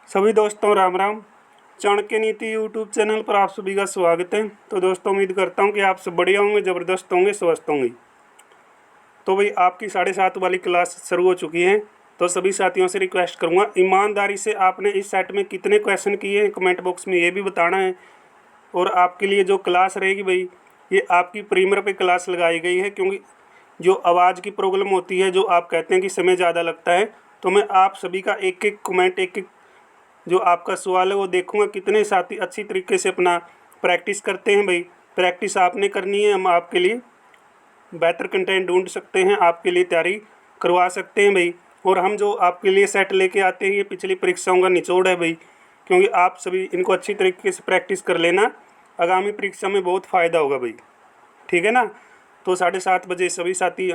सभी दोस्तों राम राम। चाणक्य नीति यूट्यूब चैनल पर आप सभी का स्वागत है। तो दोस्तों उम्मीद करता हूं कि आप सब बढ़िया होंगे, ज़बरदस्त होंगे, स्वस्थ होंगे। तो भाई आपकी 7:30 वाली क्लास शुरू हो चुकी है। तो सभी साथियों से रिक्वेस्ट करूंगा, ईमानदारी से आपने इस सेट में कितने क्वेश्चन किए हैं कमेंट बॉक्स में ये भी बताना है। और आपके लिए जो क्लास रहेगी भाई, ये आपकी प्रीमियर पे क्लास लगाई गई है, क्योंकि जो आवाज़ की प्रॉब्लम होती है, जो आप कहते हैं कि समय ज़्यादा लगता है, तो मैं आप सभी का एक एक कमेंट, एक एक जो आपका सवाल है वो देखूंगा कितने साथी अच्छी तरीके से अपना प्रैक्टिस करते हैं। भाई प्रैक्टिस आपने करनी है, हम आपके लिए बेहतर कंटेंट ढूंढ सकते हैं, आपके लिए तैयारी करवा सकते हैं भाई। और हम जो आपके लिए सेट लेके आते हैं ये पिछली परीक्षाओं का निचोड़ है भाई, क्योंकि आप सभी इनको अच्छी तरीके से प्रैक्टिस कर लेना, आगामी परीक्षा में बहुत फ़ायदा होगा भाई। ठीक है ना। तो 7:30 सभी साथी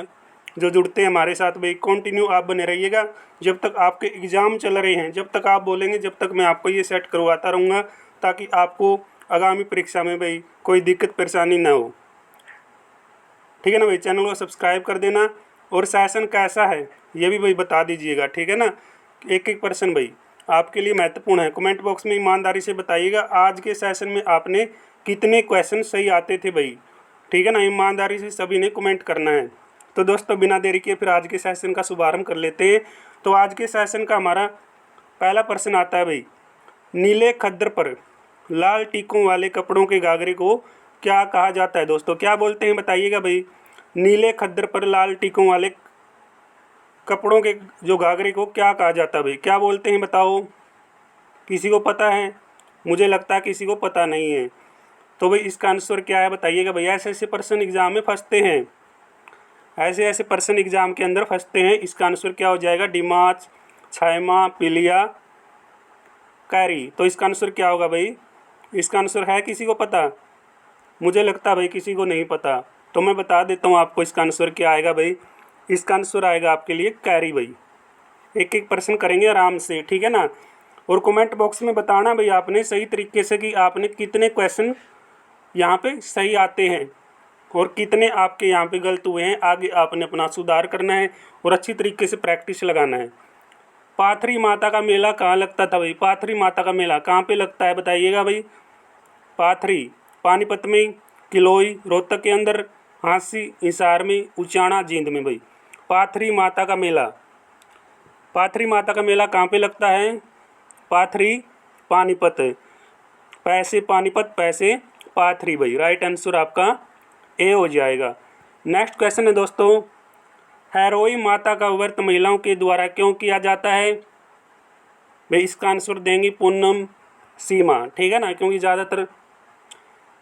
जो जुड़ते हैं हमारे साथ भाई, कंटिन्यू आप बने रहिएगा जब तक आपके एग्ज़ाम चल रहे हैं। जब तक आप बोलेंगे जब तक मैं आपको ये सेट करवाता रहूँगा, ताकि आपको आगामी परीक्षा में भाई कोई दिक्कत परेशानी ना हो। ठीक है ना भाई। चैनल को सब्सक्राइब कर देना, और सेशन कैसा है ये भी भाई बता दीजिएगा। ठीक है ना। एक एक पर्सन भाई आपके लिए महत्वपूर्ण है। कमेंट बॉक्स में ईमानदारी से बताइएगा आज के सेशन में आपने कितने क्वेश्चन सही आते थे भाई। ठीक है ना। ईमानदारी से सभी ने कमेंट करना है। तो दोस्तों बिना देरी किए फिर आज के सेशन का शुभारंभ कर लेते हैं। तो आज के सेशन का हमारा पहला प्रश्न आता है भाई, नीले खद्दर पर लाल टीकों वाले कपड़ों के घाघरे को क्या कहा जाता है। दोस्तों क्या बोलते हैं बताइएगा भाई। नीले खद्दर पर लाल टीकों वाले कपड़ों के जो घाघरे को क्या कहा जाता है भाई, क्या बोलते हैं बताओ। किसी को पता है? मुझे लगता है किसी को पता नहीं है। तो भाई इसका आंसर क्या है बताइएगा भाई। ऐसे ऐसे पर्सन एग्जाम में फंसते हैं, ऐसे ऐसे पर्सन एग्जाम के अंदर फंसते हैं। इसका आंसर क्या हो जाएगा? डिमाच, छायमा, पिलिया, कैरी। तो इसका आंसर क्या होगा भाई? इसका आंसर है किसी को पता? मुझे लगता है भाई किसी को नहीं पता, तो मैं बता देता हूँ आपको इसका आंसर क्या आएगा भाई। इसका आंसर आएगा आपके लिए कैरी भाई। एक एक पर्सन करेंगे आराम से, ठीक है ना। और कमेंट बॉक्स में बताना भाई आपने सही तरीके से कि आपने कितने क्वेश्चन यहाँ पे सही आते हैं और कितने आपके यहाँ पे गलत हुए हैं। आगे आपने अपना सुधार करना है और अच्छी तरीके से प्रैक्टिस लगाना है। पाथरी माता का मेला कहाँ लगता था भाई? पाथरी माता का मेला कहाँ पे लगता है बताइएगा भाई। पाथरी पानीपत में, किलोई रोहतक के अंदर, हांसी हिसार में, उचाना जींद में भाई। पाथरी माता का मेला, पाथरी माता का मेला कहाँ पे लगता है? पाथरी पानीपत, पैसे पानीपत, पैसे पाथरी भाई। राइट आंसर आपका ए हो जाएगा। नेक्स्ट क्वेश्चन है दोस्तों, हैरोई माता का व्रत महिलाओं के द्वारा क्यों किया जाता है भाई? इसका आंसर देंगी पूनम सीमा। ठीक है ना, क्योंकि ज़्यादातर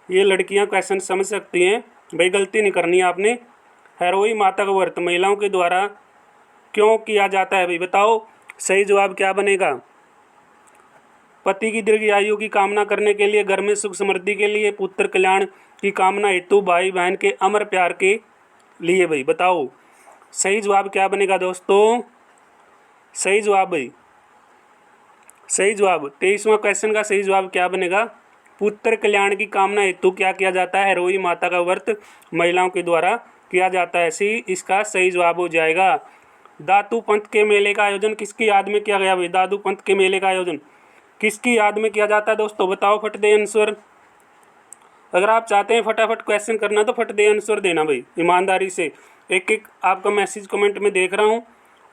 ये लड़कियां क्वेश्चन समझ सकती हैं भाई, गलती नहीं करनी है आपने। हैरोई माता का व्रत महिलाओं के द्वारा क्यों किया जाता है भाई बताओ। सही जवाब क्या बनेगा? पति की दीर्घ आयु की कामना करने के लिए, घर में सुख समृद्धि के लिए, पुत्र कल्याण की कामना हेतु, भाई बहन के अमर प्यार के लिए भाई। बताओ सही जवाब क्या बनेगा दोस्तों? सही जवाब भाई, सही जवाब 23वां क्वेश्चन का सही जवाब क्या बनेगा? पुत्र कल्याण की कामना हेतु क्या किया जाता है? हैरोई माता का व्रत महिलाओं के द्वारा किया जाता है। सी इसका सही जवाब हो जाएगा। दादू पंत के मेले का आयोजन किसकी याद में किया गया भाई? दादू पंत के मेले का आयोजन किसकी याद में किया जाता है दोस्तों? बताओ फट दे आंसर। अगर आप चाहते हैं फटाफट क्वेश्चन करना तो फट दे आंसर देना भाई, ईमानदारी से। एक एक आपका मैसेज कमेंट में देख रहा हूँ,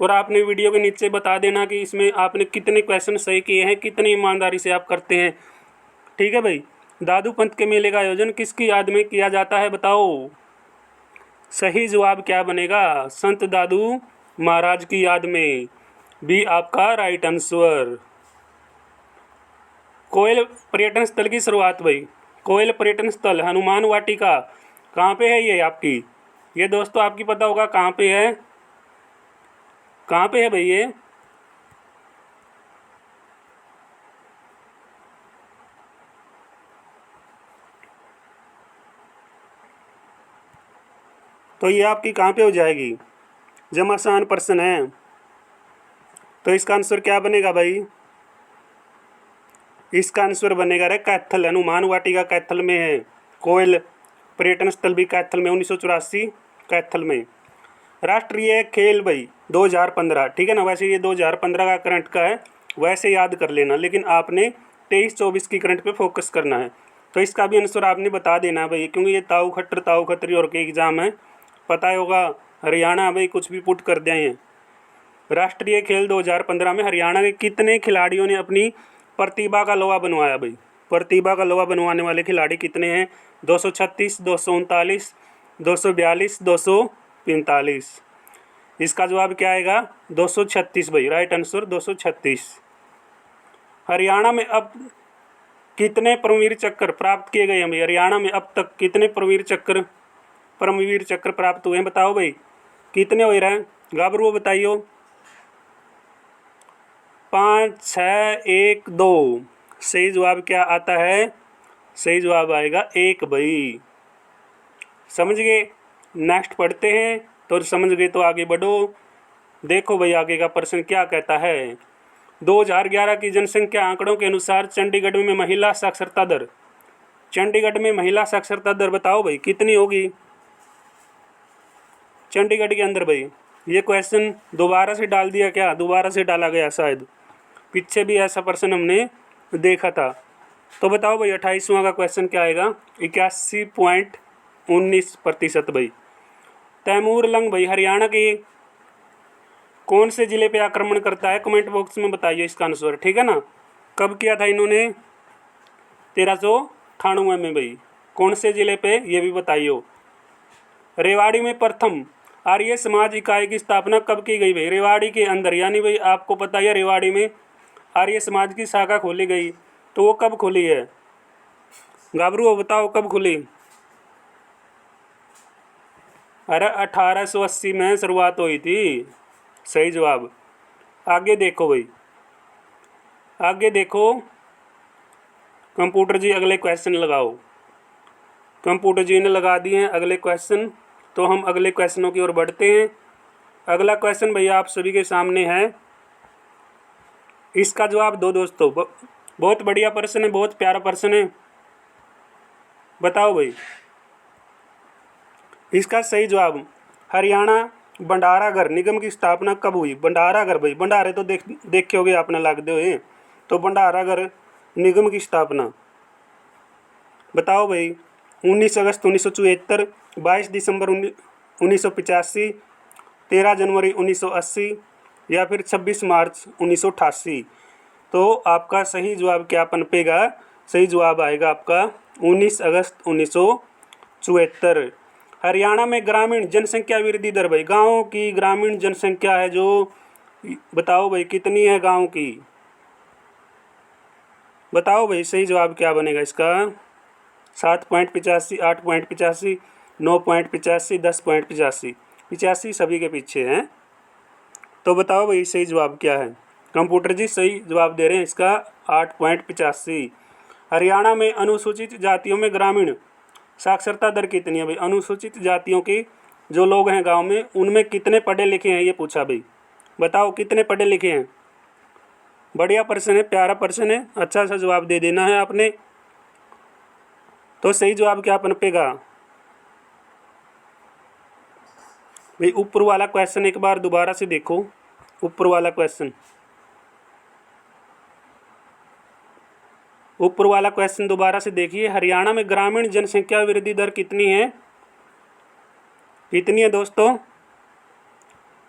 और आपने वीडियो के नीचे बता देना कि इसमें आपने कितने क्वेश्चन सही किए हैं, कितनी ईमानदारी से आप करते हैं। ठीक है भाई। दादू पंत के मेले का आयोजन किसकी याद में किया जाता है बताओ। सही जवाब क्या बनेगा? संत दादू महाराज की याद में। भी आपका राइट आंसर। कोयल पर्यटन स्थल की शुरुआत भाई। कोयल पर्यटन स्थल हनुमान वाटिका कहाँ पे है ये आपकी? ये दोस्तों आपकी पता होगा कहाँ पे है, कहाँ पे है भाई ये? तो ये आपकी कहाँ पे हो जाएगी? जब आसान प्रश्न है तो इसका आंसर क्या बनेगा भाई? इसका आंसर बनेगा रे कैथल। हनुमान वाटिका कैथल में है। कोयल पर्यटन स्थल भी कैथल में, 1984 कैथल में। राष्ट्रीय खेल भाई 2015, ठीक है ना। वैसे ये 2015 का करंट का है, वैसे याद कर लेना, लेकिन आपने 23-24 की करंट पे फोकस करना है। तो इसका भी आंसर आपने बता देना है भाई, क्योंकि ये ताऊ खट्टर ताऊ खत्री और के एग्ज़ाम है, पता ही होगा। हरियाणा भाई कुछ भी पुट कर दें। राष्ट्रीय खेल 2015 में हरियाणा के कितने खिलाड़ियों ने अपनी प्रतिभा का लोहा बनवाया भाई? प्रतिभा का लोहा बनवाने वाले खिलाड़ी कितने हैं? 236, 239, 242, 245। इसका जवाब क्या आएगा? 236 भाई, राइट आंसर 236। हरियाणा में अब कितने परमवीर चक्र प्राप्त किए गए हैं भाई? हरियाणा में अब तक कितने परमवीर चक्र प्राप्त हुए हैं? बताओ भाई, कितने हो रहे हैं? गाबरू बताइयो। 5, 6, 1, 2। सही जवाब क्या आता है? सही जवाब आएगा 1 भाई। समझ गए? नेक्स्ट पढ़ते हैं। तो समझ गए तो आगे बढ़ो। देखो भाई आगे का प्रश्न क्या कहता है। 2011 की जनसंख्या आंकड़ों के अनुसार चंडीगढ़ में महिला साक्षरता दर, चंडीगढ़ में महिला साक्षरता दर बताओ भाई कितनी होगी चंडीगढ़ के अंदर भाई? ये क्वेश्चन दोबारा से डाल दिया क्या? दोबारा से डाला गया शायद, पीछे भी ऐसा प्रश्न हमने देखा था। तो बताओ भाई 28वां का क्वेश्चन क्या आएगा? 81.19% भाई। तैमूर लंग भाई हरियाणा के कौन से जिले पे आक्रमण करता है? कमेंट बॉक्स में बताइए इसका आंसर, ठीक है ना। कब किया था इन्होंने? 1398 में भाई। कौन से जिले पे ये भी बताइए। रेवाड़ी में प्रथम आर्य समाज इकाई की स्थापना कब की गई भाई? रेवाड़ी के अंदर, यानी भाई आपको पता है रेवाड़ी में आर्य समाज की शाखा खोली गई, तो वो कब खुली है? गाबरू बताओ कब खुली? अरे 1880 में शुरुआत हुई थी। सही जवाब। आगे देखो भाई, आगे देखो। कंप्यूटर जी अगले क्वेश्चन लगाओ। कंप्यूटर जी ने लगा दिए हैं अगले क्वेश्चन, तो हम अगले क्वेश्चनों की ओर बढ़ते हैं। अगला क्वेश्चन भैया आप सभी के सामने है, इसका जवाब दो दोस्तों। बहुत बढ़िया प्रश्न है, बहुत प्यारा प्रश्न है। बताओ भाई इसका सही जवाब। हरियाणा भंडारागर निगम की स्थापना कब हुई? भंडारागर भाई, भंडारे तो देखे होगे आपने लगते हुए, तो भंडारागर निगम की स्थापना बताओ भाई। 19 अगस्त 1974, 22 दिसंबर 1985, 13 जनवरी 1980 या फिर 26 मार्च 1988। तो आपका सही जवाब क्या पनपेगा? सही जवाब आएगा आपका 19 अगस्त 1974। हरियाणा में ग्रामीण जनसंख्या वृद्धि दर भाई, गाँव की ग्रामीण जनसंख्या है जो, बताओ भाई कितनी है गाँव की? बताओ भाई सही जवाब क्या बनेगा इसका? 7.85, 8.85, 9.85, 10.85। 85 सभी के पीछे हैं। तो बताओ भाई सही जवाब क्या है? कंप्यूटर जी सही जवाब दे रहे हैं इसका 8.85। हरियाणा में अनुसूचित जातियों में ग्रामीण साक्षरता दर कितनी है भाई? अनुसूचित जातियों के जो लोग हैं गांव में, उनमें कितने पढ़े लिखे हैं ये पूछा भाई। बताओ कितने पढ़े लिखे हैं? बढ़िया प्रश्न है, प्यारा प्रश्न है, अच्छा सा जवाब दे देना है आपने। तो सही जवाब क्या पनपेगा भाई? ऊपर वाला क्वेश्चन एक बार दोबारा से देखो। ऊपर वाला क्वेश्चन, ऊपर वाला क्वेश्चन दोबारा से देखिए। हरियाणा में ग्रामीण जनसंख्या वृद्धि दर कितनी है? कितनी है दोस्तों?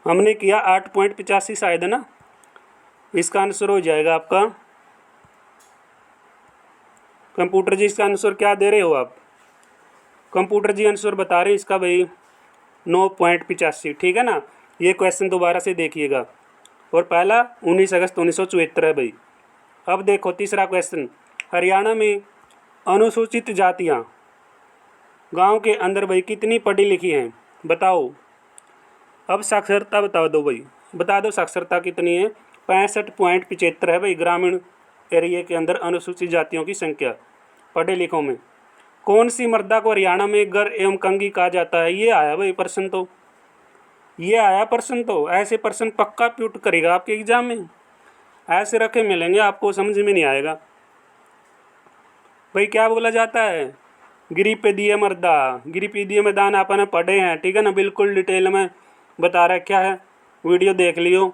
हमने किया 8.85 शायद, है ना। इसका आंसर हो जाएगा आपका, कंप्यूटर जी इसका आंसर क्या दे रहे हो आप? कंप्यूटर जी आंसर बता रहे हैं इसका भाई 9.85, ठीक है ना। ये क्वेश्चन दोबारा से देखिएगा। और पहला 19 अगस्त 1974 है भाई। अब देखो तीसरा क्वेश्चन, हरियाणा में अनुसूचित जातियाँ गांव के अंदर भाई कितनी पढ़ी लिखी हैं? बताओ। अब साक्षरता बता दो भाई, बता दो साक्षरता कितनी है? 65.75 है भाई ग्रामीण एरिया के अंदर अनुसूचित जातियों की संख्या पढ़े लिखों में। कौन सी मृदा को हरियाणा में गर एवं कंगी कहा जाता है? ये आया भाई प्रश्न, तो ये आया प्रश्न। तो ऐसे प्रश्न पक्का प्यूट करेगा आपके एग्जाम में, ऐसे रखे मिलेंगे आपको, समझ में नहीं आएगा भाई। क्या बोला जाता है? गिरिपीदीय मृदा, गिरिपीदीय मैदान आपने पढ़े हैं, ठीक है ना, बिल्कुल डिटेल में बता रखा है, वीडियो देख लियो।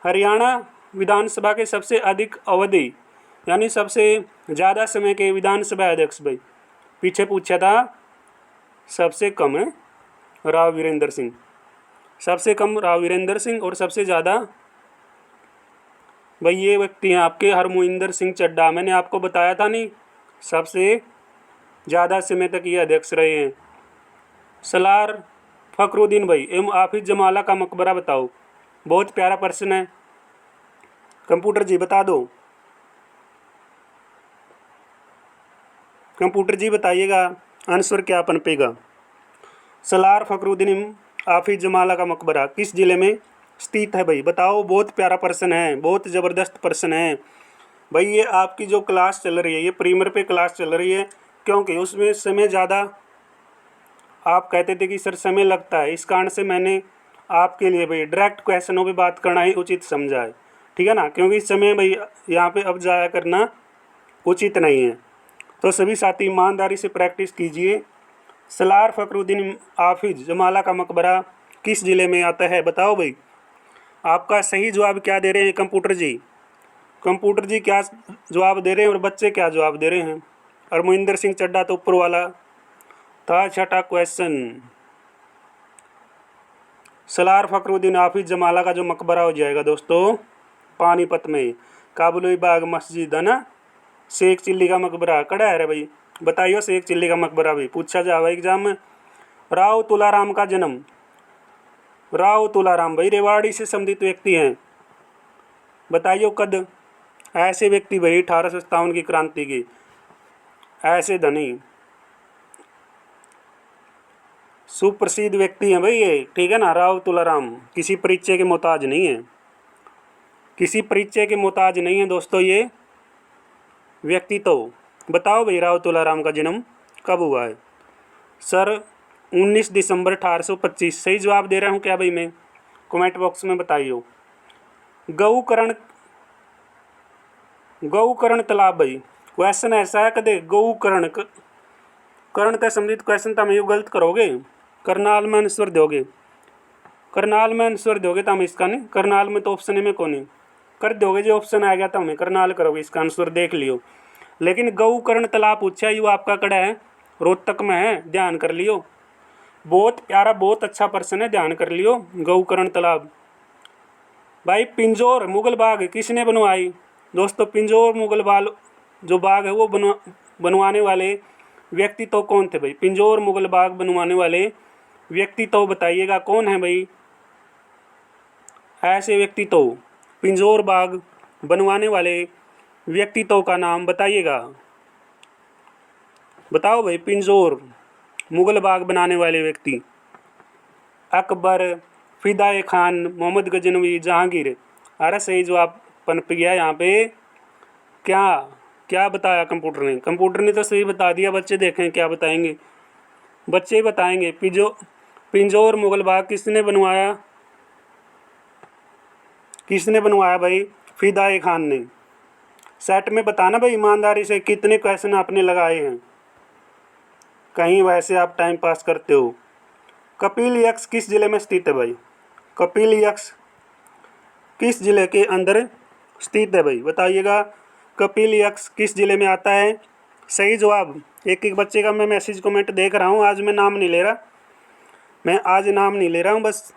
हरियाणा विधानसभा के सबसे अधिक अवधि यानी सबसे ज़्यादा समय के विधानसभा अध्यक्ष भाई? पीछे पूछा था, सबसे कम है राव वीरेंद्र सिंह, सबसे कम राव वीरेंद्र सिंह और सबसे ज़्यादा भाई ये व्यक्ति हैं आपके हरमोहिंदर सिंह चड्ढा। मैंने आपको बताया था नहीं, सबसे ज़्यादा समय तक ये अध्यक्ष रहे हैं। सलार फखरुद्दीन भाई एवं हाफिज जमाला का मकबरा बताओ। बहुत प्यारा प्रश्न है, कंप्यूटर जी बता दो, कंप्यूटर जी बताइएगा आंसर क्या पनपेगा। सलार फखरुद्दीन हाफिज जमाला का मकबरा किस जिले में स्थित है भाई? बताओ। बहुत प्यारा प्रश्न है, बहुत ज़बरदस्त प्रश्न है भाई। ये आपकी जो क्लास चल रही है, ये प्रीमियर पे क्लास चल रही है, क्योंकि उसमें समय ज़्यादा आप कहते थे कि सर समय लगता है, इस कारण से मैंने आपके लिए भाई डायरेक्ट क्वेश्चनों पे बात करना ही उचित समझा है, ठीक है ना। क्योंकि समय भाई यहाँ पे अब जाया करना उचित नहीं है। तो सभी साथी ईमानदारी से प्रैक्टिस कीजिए। सलार फखरुद्दीन हाफिज जमाला का मकबरा किस ज़िले में आता है? बताओ भाई। आपका सही जवाब क्या दे रहे हैं कंप्यूटर जी? कंप्यूटर जी क्या जवाब दे रहे हैं और बच्चे क्या जवाब दे रहे हैं? हरमोहिंदर सिंह चड्ढा तो ऊपर वाला था। छठा क्वेश्चन, सलार फखरुद्दीन हाफिज जमाला का जो मकबरा हो जाएगा दोस्तों पानीपत में, काबुली बाग मस्जिद है ना। शेख चिल्ली का मकबरा कड़ा है रे भाई? बताइए शेख चिल्ली का मकबरा भी पूछा जाएगा एग्जाम में। राव तुलाराम का जन्म, राव तुलाराम भाई रेवाड़ी से संबंधित व्यक्ति हैं, बताइए कद। ऐसे व्यक्ति भाई 1857 की क्रांति की, ऐसे धनी सुप्रसिद्ध व्यक्ति हैं भाई ये, ठीक है ना। राव तुलाराम किसी परिचय के मोहताज नहीं है, किसी परिचय के मोहताज नहीं है दोस्तों ये व्यक्ति। तो बताओ भाई राव तुलाराम का जन्म कब हुआ है? सर 19 दिसंबर 1825। सही जवाब दे रहा हूँ क्या भाई मैं? कमेंट बॉक्स में बताइए। गौकर्ण तालाब भाई क्वेश्चन ऐसा है कदे गौकर्ण कर्ण का संबंधित क्वेश्चन तो हम गलत करोगे, करनाल में आंसर दोगे, करनाल में आंसर दोगे तो हम इसका नहीं, करनाल में तो ऑप्शन में कौन नहीं कर दोगे, जो ऑप्शन आ गया तो हमें करनाल करोगे, इसका आंसर देख लियो। लेकिन गौकर्ण तालाब पूछा ये आपका कड़ा है, रोहतक में है, ध्यान कर लियो। बहुत प्यारा बहुत अच्छा प्रश्न है, ध्यान कर लियो। गौकर्ण तालाब भाई। पिंजौर मुगल बाग किसने बनवाई दोस्तों? पिंजौर मुगल बाग जो बाग है वो बनवाने वाले व्यक्ति तो कौन थे भाई? पिंजौर मुगल बाग बनवाने वाले व्यक्ति तो बताइएगा कौन है भाई? ऐसे व्यक्ति तो पिंजौर बाग बनवाने वाले व्यक्तित्व का नाम बताइएगा। बताओ भाई पिंजौर मुगल बाग बनाने वाले व्यक्ति। अकबर, फिदाए खान, मोहम्मद गजनवी, जहांगीर। अरे सही जवाब पनप गया यहाँ पे। क्या क्या बताया कंप्यूटर ने? कंप्यूटर ने तो सही बता दिया, बच्चे देखें क्या बताएंगे, बच्चे बताएंगे। पिंजौर मुगल बाग किसने बनवाया? किसने बनवाया भाई? फिदाए खान ने। सेट में बताना भाई ईमानदारी से कितने क्वेश्चन आपने लगाए हैं, कहीं वैसे आप टाइम पास करते हो। कपिल यक्ष किस जिले में स्थित है भाई? कपिल यक्ष किस जिले के अंदर स्थित है भाई? बताइएगा कपिल यक्ष किस जिले में आता है? सही जवाब एक एक बच्चे का मैं मैसेज कमेंट देख रहा हूँ। आज मैं नाम नहीं ले रहा, मैं आज नाम नहीं ले रहा हूँ, बस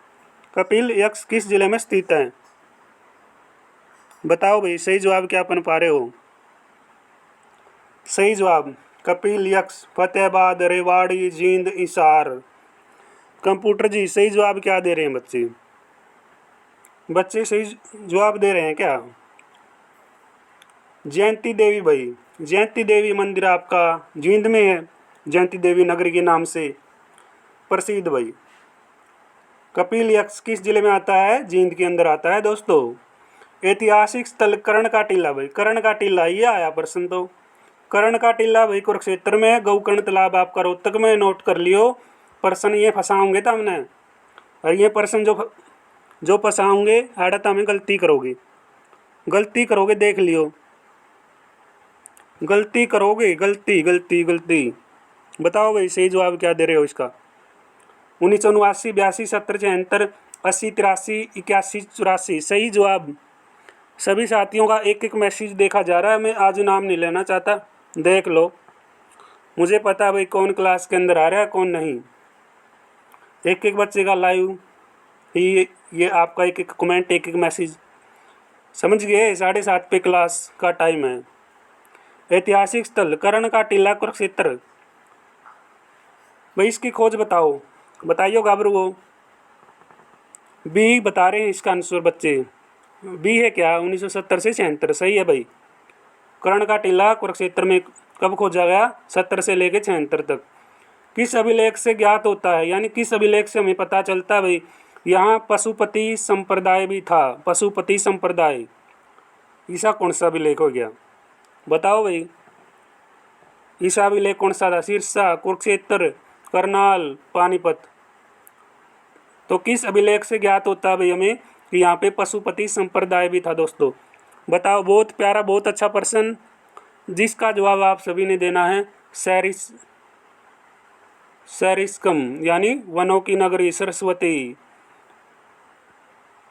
कपिल यक्ष किस जिले में स्थित है बताओ भाई। सही जवाब क्या अपन पा रहे हो? सही जवाब कपिल यक्ष फतेहाबाद, रेवाड़ी, जींद, हिसार। कंप्यूटर जी सही जवाब क्या दे रहे हैं बच्चे? बच्चे सही जवाब दे रहे हैं क्या? जयंती देवी भाई, जयंती देवी मंदिर आपका जींद में है, जयंती देवी नगर के नाम से प्रसिद्ध भाई। कपिल यक्ष किस जिले में आता है? जींद के अंदर आता है दोस्तों। ऐतिहासिक स्थल कर्ण का टीला भाई, कर्ण का टीला ये आया प्रश्न तो। कर्ण का टीला भाई कुरुक्षेत्र में है। गौकर्ण तालाब आपका रोहतक में, नोट कर लियो। प्रश्न ये फंसाओगे तो हमने, और ये प्रश्न जो फंसाओगे आड़त हमें गलती करोगे, देख लियो गलती करोगे, गलती। बताओ भाई सही जवाब क्या दे रहे हो इसका? 1979, 82, 70, 74, 80, 83, 81, 84। सही जवाब सभी साथियों का एक एक मैसेज देखा जा रहा है। मैं आज नाम नहीं लेना चाहता, देख लो, मुझे पता है भाई कौन क्लास के अंदर आ रहा है कौन नहीं। एक एक बच्चे का लाइव ये आपका एक एक कमेंट, एक एक मैसेज, समझ गए। 7:30 पे क्लास का टाइम है। ऐतिहासिक स्थल कर्ण का टीला कुरुक्षेत्र, भाई इसकी खोज बताओ, बताइए गाबरू। वो बी बता रहे हैं इसका आंसर बच्चे। बी है क्या? 1970 से 76, सही है भाई। कर्ण का टीला कुरुक्षेत्र में कब खोजा गया? 70 से लेके 76 तक। किस अभिलेख से ज्ञात होता है, यानी किस अभिलेख से हमें पता चलता है भाई यहाँ पशुपति संप्रदाय भी था? पशुपति संप्रदाय, ईसा कौन सा अभिलेख हो गया बताओ भाई। ईसा अभिलेख कौन सा था? सिरसा, कुरुक्षेत्र, करनाल, पानीपत। तो किस अभिलेख से ज्ञात होता है भाई हमें कि यहाँ पे पशुपति संप्रदाय भी था दोस्तों? बताओ। बहुत प्यारा, बहुत अच्छा प्रश्न, जिसका जवाब आप सभी ने देना है सैरिस्कम, यानी वनों की नगरी सरस्वती।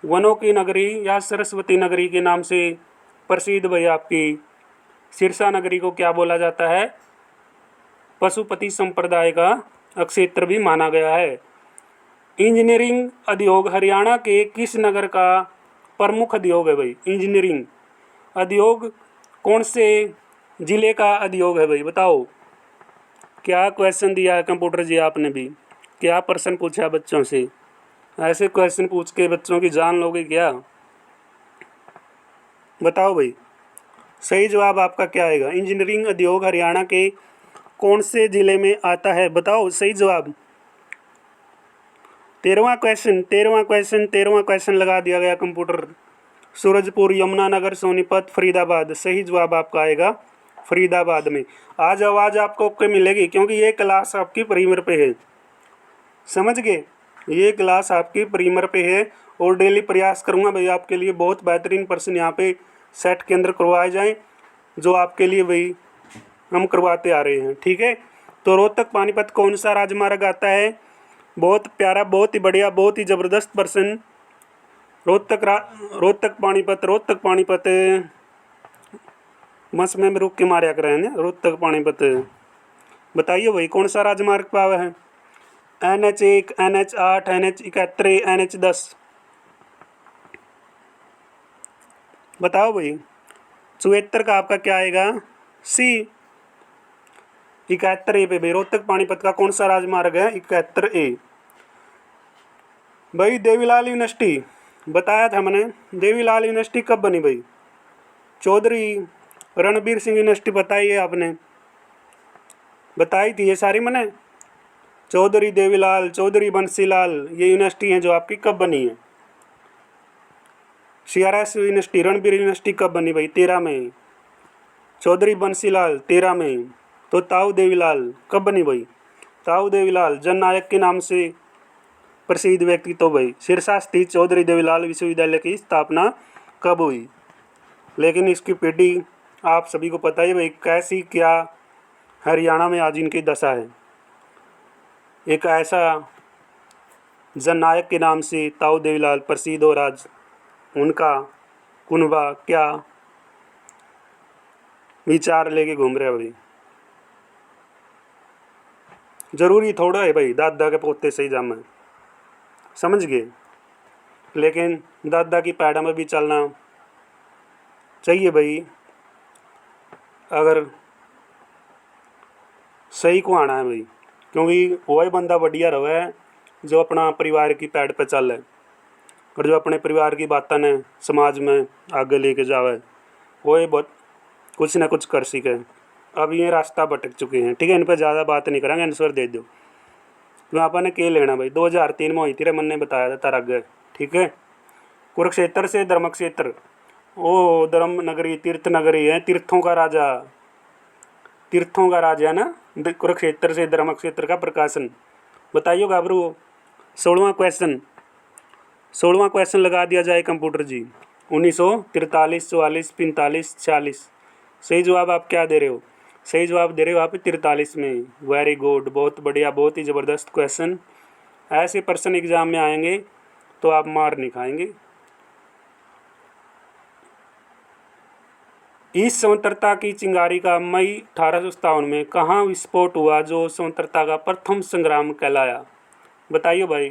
वनों की नगरी या सरस्वती नगरी के नाम से प्रसिद्ध भाई आपकी सिरसा नगरी को क्या बोला जाता है? पशुपति संप्रदाय का क्षेत्र भी माना गया है। इंजीनियरिंग उद्योग हरियाणा के किस नगर का प्रमुख उद्योग है भाई? इंजीनियरिंग उद्योग कौन से जिले का उद्योग है भाई बताओ। क्या क्वेश्चन दिया है कंप्यूटर जी आपने भी, क्या प्रश्न पूछा बच्चों से? ऐसे क्वेश्चन पूछ के बच्चों की जान लोगे क्या? बताओ भाई, सही जवाब आपका क्या आएगा? इंजीनियरिंग उद्योग हरियाणा के कौन से जिले में आता है बताओ सही जवाब। 13वां क्वेश्चन लगा दिया गया कंप्यूटर। सूरजपुर, यमुनानगर, सोनीपत, फरीदाबाद, सही जवाब आपका आएगा फरीदाबाद में। आज आवाज़ आपको ओके मिलेगी क्योंकि ये क्लास आपकी प्रीमियर पे है, समझ गए। ये क्लास आपकी प्रीमियर पे है और डेली प्रयास करूँगा भाई आपके लिए बहुत बेहतरीन प्रश्न यहाँ पे सेट के अंदर करवाए जाएँ, जो आपके लिए भाई हम करवाते आ रहे हैं, ठीक है। तो रोहतक पानीपत कौन सा राजमार्ग आता है? बहुत प्यारा, बहुत ही बढ़िया, बहुत ही ज़बरदस्त प्रश्न। रोहतक पानीपत बस में रुक के मार्या कर रहे हैं। रोहतक पानीपत बताइए भाई कौन सा राजमार्ग पावा है? NH1, NH8, NH71, NH10, बताओ भाई। 74 का आपका क्या आएगा? सी। 71A पे भाई रोहतक पानीपत का कौन सा राजमार्ग है? 71A। भाई देवीलाल यूनिवर्सिटी बताया था मैंने, देवीलाल यूनिवर्सिटी कब बनी भाई? चौधरी रणबीर सिंह यूनिवर्सिटी बताई है आपने, बताई थी ये सारी मैंने। चौधरी देवीलाल, चौधरी बंसीलाल, ये यूनिवर्सिटी हैं जो आपकी कब बनी है। CRS यूनिवर्सिटी, रणबीर यूनिवर्सिटी कब बनी भाई? 13 में। चौधरी बंसीलाल 13 में। तो ताऊ देवीलाल कब बनी भाई? ताऊ देवीलाल जननायक के नाम से प्रसिद्ध व्यक्ति तो भाई सिरसा स्थित चौधरी देवीलाल विश्वविद्यालय की स्थापना कब हुई? लेकिन इसकी पीढ़ी आप सभी को पता है भाई कैसी क्या हरियाणा में आज इनकी दशा है। एक ऐसा जननायक के नाम से ताऊ देवीलाल प्रसिद्ध और आज उनका कुनबा क्या विचार लेके घूम रहे हैं भाई। जरूरी थोड़ा है भाई दादा के पोते सही जामा, समझ गए। लेकिन दादा की पैड़ा में भी चलना चाहिए भाई, अगर सही को आना है भाई, क्योंकि वही बंदा बढ़िया रहे जो अपना परिवार की पैड़ पे चल है और जो अपने परिवार की बातों ने समाज में आगे लेके जावे, वही बहुत कुछ ना कुछ कर सके। अब ये रास्ता भटक चुके हैं, ठीक है। इन पर ज़्यादा बात नहीं करेंगे, आंसर दे दो। तो आपने ने के लेना भाई? 2003 में हुई थी रे, मन ने बताया था तार आगे, ठीक है। कुरुक्षेत्र से धर्मक्षेत्र, ओ धर्म नगरी, तीर्थ नगरी है, तीर्थों का राजा ना। कुरुक्षेत्र से धर्मक्षेत्र का प्रकाशन बताइए गाबरू। 16वां क्वेश्चन लगा दिया जाए कंप्यूटर जी। 1943, 44, 45, 46, सही जवाब आप क्या दे रहे हो? सही जवाब दे रहे हो आप 43 में। वेरी गुड, बहुत बढ़िया, बहुत ही ज़बरदस्त क्वेश्चन। ऐसे पर्सन एग्ज़ाम में आएंगे तो आप मार नहीं खाएंगे। इस स्वतंत्रता की चिंगारी का मई 1857 में कहाँ विस्फोट हुआ जो स्वतंत्रता का प्रथम संग्राम कहलाया? बताइए भाई।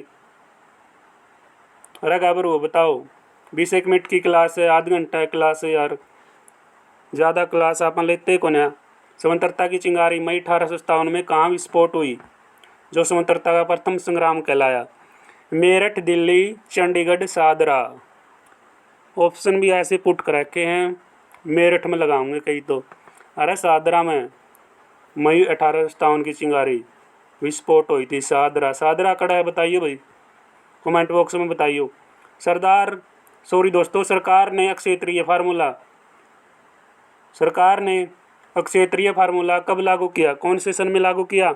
अरे घाबरो बताओ। 20 मिनट की क्लास है, आध घंटा की क्लास है यार, ज़्यादा क्लास अपन लेते को ना। स्वतंत्रता की चिंगारी मई 1857 में कहाँ विस्फोट हुई जो स्वतंत्रता का प्रथम संग्राम कहलाया? मेरठ, दिल्ली, चंडीगढ़, शाहदरा। ऑप्शन भी ऐसे पुट कर रखे हैं, मेरठ में लगाऊंगे कहीं तो। अरे शाहदरा में मई 1857 की चिंगारी विस्फोट हुई थी। शाहदरा, शाहदरा कड़ा है बताइए भाई, कमेंट बॉक्स में बताइए। सरकार ने अक्षेत्रीय फार्मूला कब लागू किया? कौन से सन में लागू किया?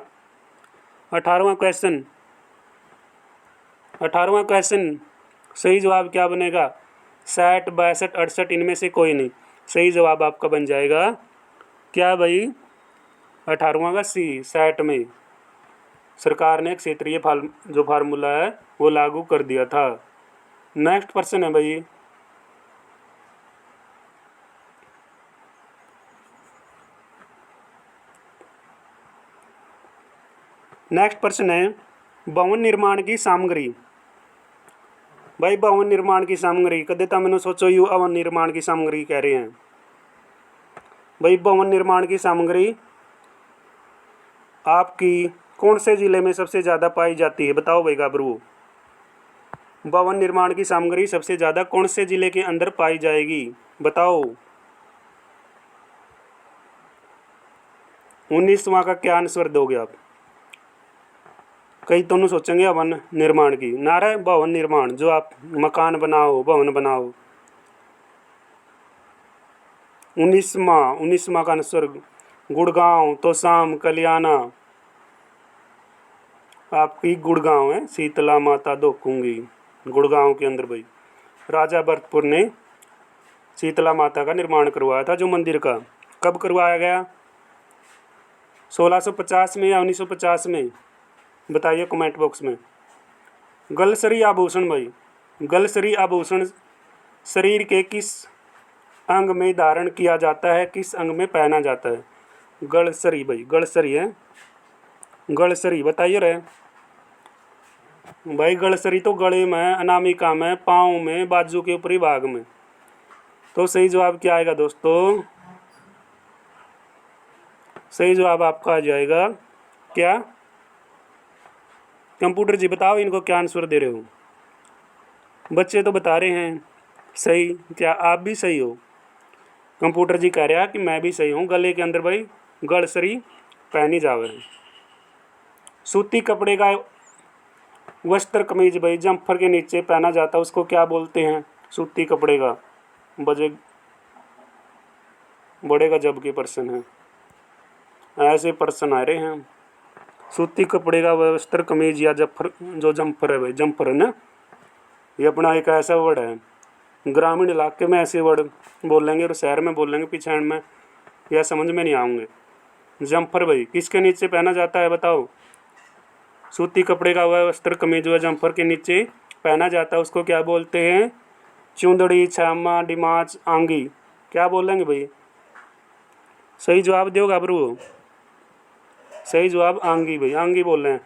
18वां क्वेश्चन। 18वां क्वेश्चन। सही जवाब क्या बनेगा? 60, 62, 68 इनमें से कोई नहीं। सही जवाब आपका बन जाएगा क्या भाई? 18वां का सी, 60 में सरकार ने क्षेत्रीय जो फार्मूला है वो लागू कर दिया था। नेक्स्ट प्रश्न है भाई, नेक्स्ट प्रश्न है भवन निर्माण की सामग्री। भाई भवन निर्माण की सामग्री कदे तो मैंने सोचो यू भवन निर्माण की सामग्री कह रहे हैं। भाई भवन निर्माण की सामग्री आपकी कौन से जिले में सबसे ज़्यादा पाई जाती है? बताओ भाई गाबरू। भवन निर्माण की सामग्री सबसे ज़्यादा कौन से जिले के अंदर पाई जाएगी? बताओ। 19वां का क्या आंसर दोगे आप? कई दोनों सोचेंगे भवन निर्माण की, नारा भवन निर्माण जो आप मकान बनाओ, भवन बनाओ। 19वां का आंसर गुड़गांव, तोशाम, कलियाना। आपकी गुड़गांव है, शीतला माता दोखुंगी गुड़गांव के अंदर भाई। राजा भरतपुर ने शीतला माता का निर्माण करवाया था जो मंदिर का। कब करवाया गया? 1650 में या 1950 में? बताइए कमेंट बॉक्स में। गलसरी आभूषण भाई, गलसरी आभूषण शरीर के किस अंग में धारण किया जाता है, किस अंग में पहना जाता है? गलसरी भाई, गलसरी है, गलसरी बताइए रहे भाई। गलसरी तो गले में, अनामिका में, पाँव में, बाजू के ऊपरी भाग में। तो सही जवाब क्या आएगा दोस्तों? सही जवाब आपका आ जाएगा क्या? कंप्यूटर जी बताओ इनको क्या आंसर दे रहे हो? बच्चे तो बता रहे हैं सही, क्या आप भी सही हो? कंप्यूटर जी कह रहा है कि मैं भी सही हूँ। गले के अंदर भाई गलसरी पहनी जावे। सूती कपड़े का वस्त्र कमीज भाई जम्फर के नीचे पहना जाता है, उसको क्या बोलते हैं? सूती कपड़े का बजे बड़े गजब के प्रश्न हैं, ऐसे प्रश्न आ रहे हैं। सूती कपड़े का वस्त्र कमीज या जम्फर है भाई, जम्फर है ना, ये अपना एक ऐसा वर्ड है। ग्रामीण इलाके में ऐसे वर्ड बोलेंगे और शहर में बोलेंगे पिछाड़ में, यह समझ में नहीं आऊँगे। जम्फर भाई किसके नीचे पहना जाता है बताओ? सूती कपड़े का वह वस्त्र कमीज व जम्फर के नीचे पहना जाता है, उसको क्या बोलते हैं? चुंदड़ी, छामा, डिमाच, आंगी। क्या बोलेंगे भाई? सही जवाब दो गाबरू। सही जवाब आंगी भाई, आंगी बोल रहे हैं।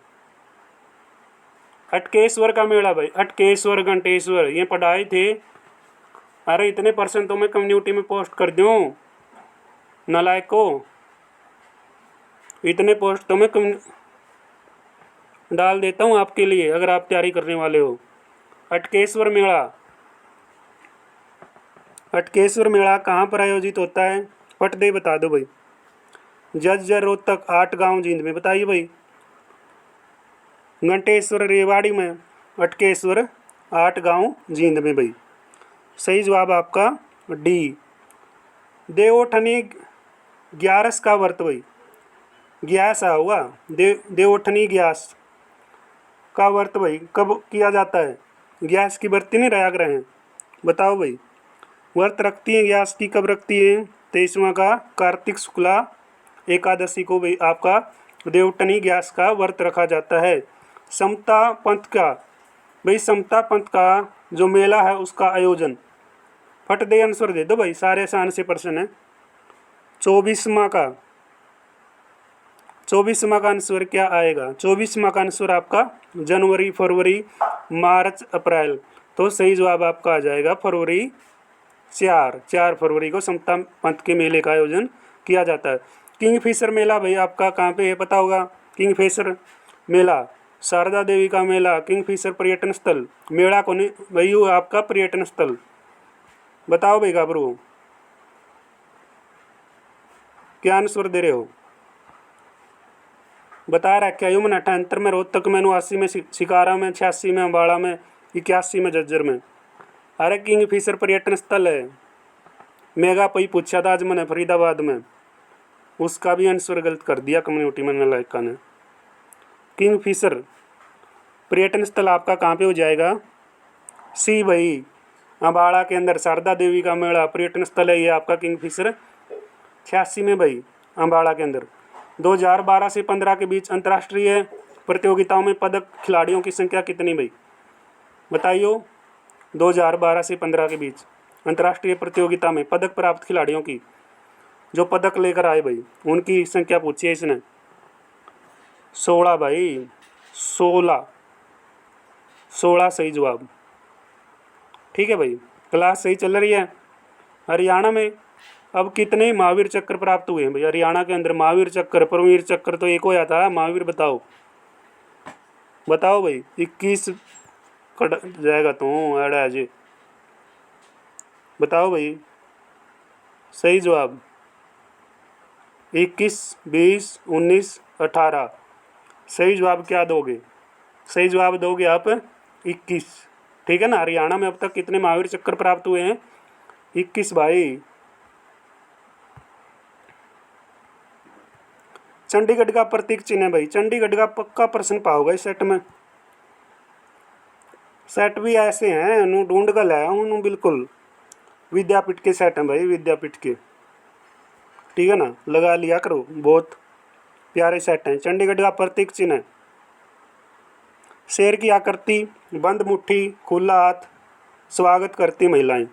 अटकेश्वर का मेला भाई, अटकेश्वर, घंटेश्वर ये पढ़ाए थे। अरे इतने परसेंट तो मैं कम्युनिटी में पोस्ट कर दूँ नालायको, इतने पोस्ट तो मैं डाल देता हूँ आपके लिए अगर आप तैयारी करने वाले हो। अटकेश्वर मेला, अटकेश्वर मेला कहाँ पर आयोजित होता है? फट दे बता दो भाई। जज्जर, रोहतक, 8 गांव, जींद में। बताइए भाई। घंटेश्वर रेवाड़ी में, अटकेश्वर 8 गांव, जींद में भाई। सही जवाब आपका डी। देवोठनी ग्यारस का व्रत भाई, ग्यास आ हुआ देवोठनी ग्यास का व्रत भाई कब किया जाता है? ग्यास की व्रती नहीं रहा रहे हैं, बताओ भाई। व्रत रखती है ग्यास की, कब रखती है? 23वां का कार्तिक शुक्ला एकादशी को भाई आपका देवोठनी ग्यास का व्रत रखा जाता है। समता पंथ का भाई, समता पंथ का जो मेला है उसका आयोजन, फट दे आंसर दे दो भाई, सारे आसान से प्रश्न है। 24वां का आंसर क्या आएगा? 24वां का आंसर आपका जनवरी, फरवरी, मार्च, अप्रैल। तो सही जवाब आपका आ जाएगा फरवरी 4 फरवरी को समता पंथ के मेले का आयोजन किया जाता है। किंगफिशर मेला भाई आपका कहाँ पे है पता होगा? किंगफिशर मेला, शारदा देवी का मेला, किंगफिशर पर्यटन स्थल, मेला को नहीं भाई, वो आपका पर्यटन स्थल। बताओ भाई गाबरू, क्या आंसर दे रहे हो? बता रखा है। मैंने 78 में रोहतक में, 89 में शिकारा में, 86 में अम्बाड़ा में, 81 में झज्जर में। अरे किंगफिशर पर्यटन स्थल है। मेगा पई पूछा था आज मैंने फरीदाबाद में, उसका भी आंसर गलत कर दिया कम्युनिटी में नालायका ने। किंगफिशर पर्यटन स्थल आपका कहाँ पे हो जाएगा? सी भाई, अम्बाड़ा के अंदर शारदा देवी का मेला पर्यटन स्थल है ये आपका किंगफिशर, 86 में भाई अम्बाड़ा के अंदर। 2012 से 15 के बीच अंतर्राष्ट्रीय प्रतियोगिताओं में पदक खिलाड़ियों की संख्या कितनी भाई? बताइयो। 2012 से 15 के बीच अंतर्राष्ट्रीय प्रतियोगिता में पदक प्राप्त खिलाड़ियों की, जो पदक लेकर आए भाई, उनकी संख्या पूछी है इसने। 16 भाई, 16 सही जवाब। ठीक है भाई, क्लास सही चल रही है। हरियाणा में अब कितने महावीर चक्र प्राप्त हुए हैं भाई? हरियाणा के अंदर महावीर चक्र, परमवीर चक्र तो एक होया था, महावीर बताओ भाई। 21 कट जाएगा तो अड़ा जी। बताओ भाई सही जवाब। 21, 20, 19, 18। सही जवाब क्या दोगे? सही जवाब दोगे आप 21। ठीक है ना। हरियाणा में अब तक कितने महावीर चक्र प्राप्त हुए हैं? 21 भाई। चंडीगढ़ का प्रतीक चिन्ह है भाई। चंडीगढ़ का पक्का प्रश्न पाओगे इस सेट में। सेट भी ऐसे हैं, नू ढूंढ कर लाया हूँ नू, बिल्कुल विद्यापीठ के सेट हैं भाई, विद्यापीठ के। ठीक है ना, लगा लिया करो, बहुत प्यारे सेट हैं। चंडीगढ़ का प्रतीक चिन्ह है शेर की आकृति, बंद मुट्ठी, खुला हाथ, स्वागत करती महिलाएं।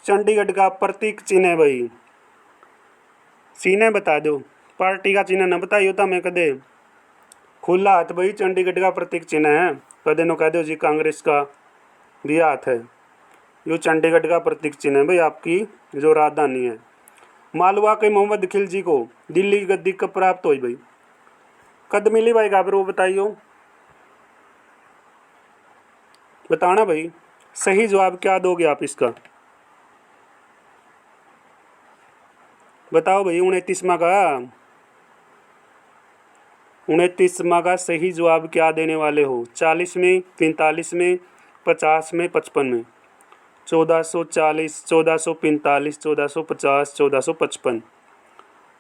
चंडीगढ़ का प्रतीक चिन्ह है भाई। चिन्ह बता दो, पार्टी का चिन्ह न बताइयो तो मैं कदे। खुला हाथ भाई चंडीगढ़ का प्रतीक चिन्ह है। कदे नो कह दो जी कांग्रेस का भी हाथ है। यो चंडीगढ़ का प्रतीक चिन्ह है भाई, आपकी जो राजधानी है। मालवा के मोहम्मद खिलजी को दिल्ली की गद्दी कब प्राप्त हुई भाई? कद मिली भाई गाबरो बताइयो, बताना भाई। सही जवाब क्या दोगे आप इसका? बताओ भाई। 29वां का सही जवाब क्या देने वाले हो? 40 में, 43 में, 50 में, 55 में। 1440, 1445, 1450, 1455।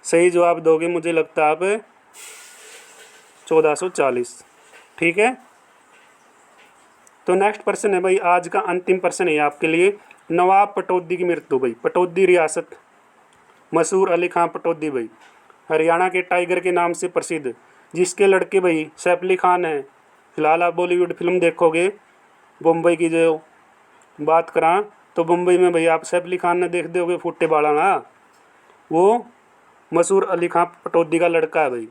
सही जवाब दोगे मुझे लगता है आप 1440। ठीक है। तो नेक्स्ट प्रश्न है भाई, आज का अंतिम प्रश्न है आपके लिए। नवाब पटौदी की मृत्यु भाई। पटौदी रियासत, मशहूर अली खां पटौदी भाई, हरियाणा के टाइगर के नाम से प्रसिद्ध, जिसके लड़के भाई सैफ अली खान है। फिलहाल आप बॉलीवुड फिल्म देखोगे, बम्बई की जो बात करा तो बम्बई में भाई आप सैफ अली खान ने देख दोगे फुट्टे बाला ना, वो मशहूर अली खां पटौदी का लड़का है भाई।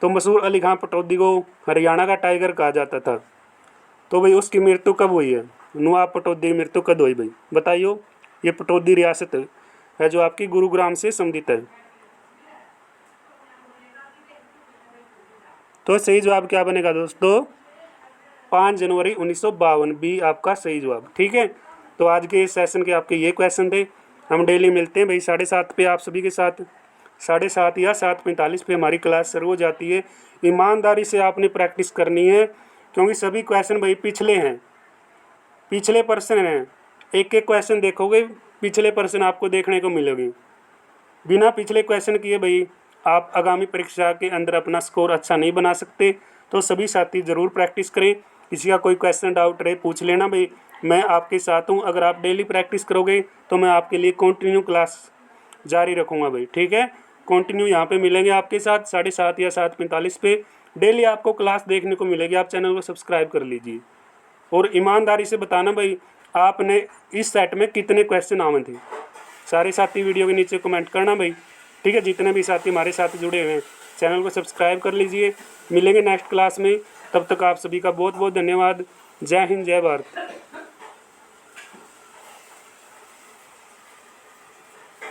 तो मशहूर अली खां पटौदी को हरियाणा का टाइगर कहा जाता था। तो भाई उसकी मृत्यु कब हुई है? नवाब पटौदी की मृत्यु कब हुई भाई? बताइयो। ये पटौदी रियासत है जो आपकी गुरुग्राम से संबंधित है। तो सही जवाब क्या बनेगा दोस्तों? 5 जनवरी 1952 बी आपका सही जवाब। ठीक है। तो आज के इस सेशन के आपके ये क्वेश्चन थे। हम डेली मिलते हैं भाई 7:30 पे आप सभी के साथ। 7:30 या 7:45 पे हमारी क्लास शुरू हो जाती है। ईमानदारी से आपने प्रैक्टिस करनी है, क्योंकि सभी क्वेश्चन भाई पिछले हैं, पिछले प्रश्न हैं। एक एक क्वेश्चन देखोगे, पिछले प्रश्न आपको देखने को मिलेंगे। बिना पिछले क्वेश्चन किए भाई आप आगामी परीक्षा के अंदर अपना स्कोर अच्छा नहीं बना सकते। तो सभी साथी ज़रूर प्रैक्टिस करें। किसी का कोई क्वेश्चन डाउट रहे पूछ लेना भाई, मैं आपके साथ हूँ। अगर आप डेली प्रैक्टिस करोगे तो मैं आपके लिए कंटिन्यू क्लास जारी रखूँगा भाई। ठीक है। कंटिन्यू यहाँ पे मिलेंगे आपके साथ 7:30 या 7:45 पे डेली आपको क्लास देखने को मिलेगी। आप चैनल को सब्सक्राइब कर लीजिए और ईमानदारी से बताना भाई आपने इस सेट में कितने क्वेश्चन आए थे। सारे साथी वीडियो के नीचे कमेंट करना भाई, ठीक है। जितने भी साथी हमारे साथ जुड़े हुए हैं चैनल को सब्सक्राइब कर लीजिए। मिलेंगे नेक्स्ट क्लास में, तब तक आप सभी का बहुत बहुत धन्यवाद। जय हिंद, जय भारत।